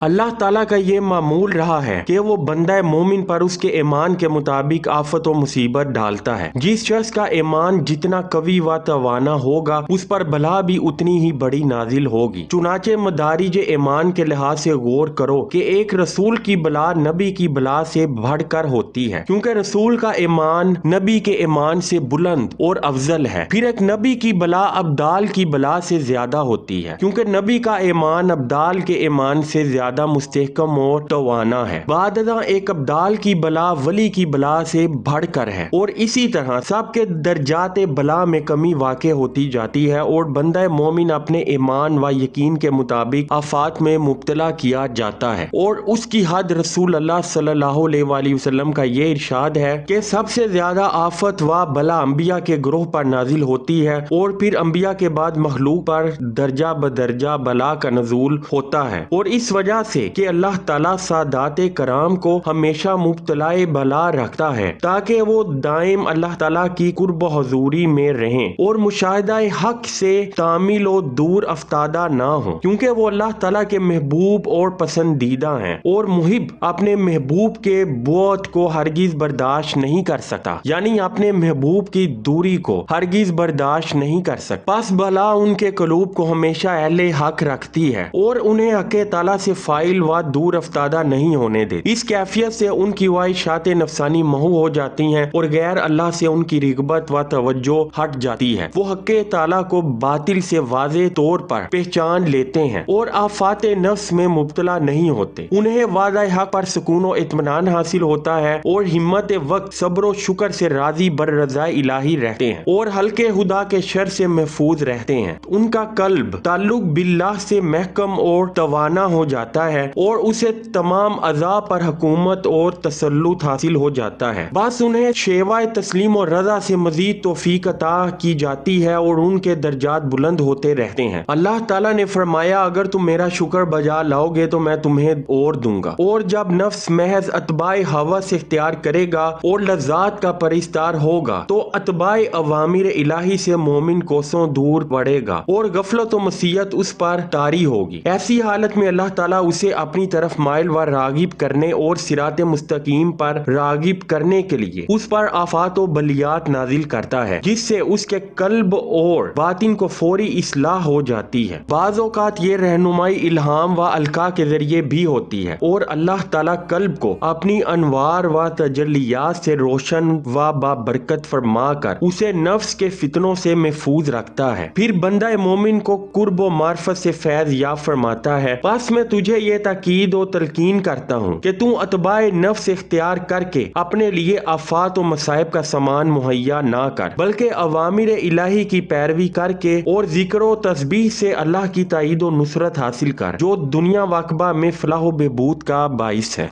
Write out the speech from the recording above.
اللہ تعالیٰ کا یہ معمول رہا ہے کہ وہ بندہ مومن پر اس کے ایمان کے مطابق آفت و مصیبت ڈالتا ہے۔ جس شخص کا ایمان جتنا قوی و توانا ہوگا اس پر بلا بھی اتنی ہی بڑی نازل ہوگی۔ چنانچہ مدارج ایمان کے لحاظ سے غور کرو کہ ایک رسول کی بلا نبی کی بلا سے بڑھ کر ہوتی ہے، کیونکہ رسول کا ایمان نبی کے ایمان سے بلند اور افضل ہے۔ پھر ایک نبی کی بلا ابدال کی بلا سے زیادہ ہوتی ہے، کیونکہ نبی کا ایمان ابدال کے ایمان سے زیادہ مستحکم اور توانا ہے۔ بعد ازاں ایک ابدال کی بلا ولی کی بلا سے بڑھ کر ہے، اور اسی طرح سب کے درجات بلا میں کمی واقع ہوتی جاتی ہے، اور بندہ مومن اپنے ایمان و یقین کے مطابق آفات میں مبتلا کیا جاتا ہے۔ اور اس کی حد رسول اللہ صلی اللہ علیہ وآلہ وسلم کا یہ ارشاد ہے کہ سب سے زیادہ آفت و بلا انبیاء کے گروہ پر نازل ہوتی ہے، اور پھر انبیاء کے بعد مخلوق پر درجہ بدرجہ بلا کا نزول ہوتا ہے۔ اور اس وجہ سے کہ اللہ تعالیٰ سادات کرام کو ہمیشہ مبتلا بلا رکھتا ہے تاکہ وہ دائم اللہ تعالیٰ کی قرب و حضوری میں رہیں اور مشاہدہ حق سے تعمیل و دور افتادہ نہ ہوں، کیونکہ وہ اللہ تعالیٰ کے محبوب اور پسندیدہ ہیں، اور محب اپنے محبوب کے بعد کو ہرگز برداشت نہیں کر سکتا، یعنی اپنے محبوب کی دوری کو ہرگز برداشت نہیں کر سکتا۔ پس بلا ان کے قلوب کو ہمیشہ اہل حق رکھتی ہے اور انہیں حق تعالیٰ سے فائل و دور افتادہ نہیں ہونے دیتی۔ اس کیفیت سے ان کی خواہشات نفسانی محو ہو جاتی ہیں اور غیر اللہ سے ان کی رغبت و توجہ ہٹ جاتی ہے۔ وہ حق تعالیٰ کو باطل سے واضح طور پر پہچان لیتے ہیں اور آفات نفس میں مبتلا نہیں ہوتے۔ انہیں وعدہ حق پر سکون و اطمینان حاصل ہوتا ہے اور ہمت وقت صبر و شکر سے راضی بر رضا الہی رہتے ہیں اور حلقے خدا کے شر سے محفوظ رہتے ہیں۔ ان کا قلب تعلق باللہ سے محکم اور توانا ہو جاتا ہے اور اسے تمام اعضاء پر حکومت اور تسلط حاصل ہو جاتا ہے۔ بس انہیں شیوہ تسلیم و رضا سے مزید توفیق عطا کی جاتی ہے اور ان کے درجات بلند ہوتے رہتے ہیں۔ اللہ تعالیٰ نے فرمایا اگر تم میرا شکر بجا لاؤ گے تو میں تمہیں اور دوں گا، اور جب نفس محض اتباع ہوا سے اختیار کرے گا اور لذات کا پرستار ہوگا تو اتباع اوامر الہی سے مومن کوسوں دور پڑے گا اور غفلت و معصیت اس پر طاری ہوگی۔ ایسی حالت میں اللہ تعالیٰ اسے اپنی طرف مائل و راغب کرنے اور صراط مستقیم پر راغب کرنے کے لیے اس پر آفات و بلیات نازل کرتا ہے، جس سے اس کے قلب اور باطن کو فوری اصلاح ہو جاتی ہے۔ بعض اوقات یہ رہنمائی الہام و القاء کے ذریعے بھی ہوتی ہے اور اللہ تعالیٰ قلب کو اپنی انوار و تجلیات سے روشن و بابرکت فرما کر اسے نفس کے فتنوں سے محفوظ رکھتا ہے۔ پھر بندہ مومن کو قرب و معرفت سے فیض یاب فرماتا ہے۔ بس میں تجھے یہ تاکید و تلقین کرتا ہوں کہ تو اتباع نفس اختیار کر کے اپنے لیے آفات و مصائب کا سامان مہیا نہ کر، بلکہ اوامر الہی کی پیروی کر کے اور ذکر و تسبیح سے اللہ کی تائید و نصرت حاصل کر، جو دنیا و عقبہ میں فلاح و بہبود کا باعث ہے۔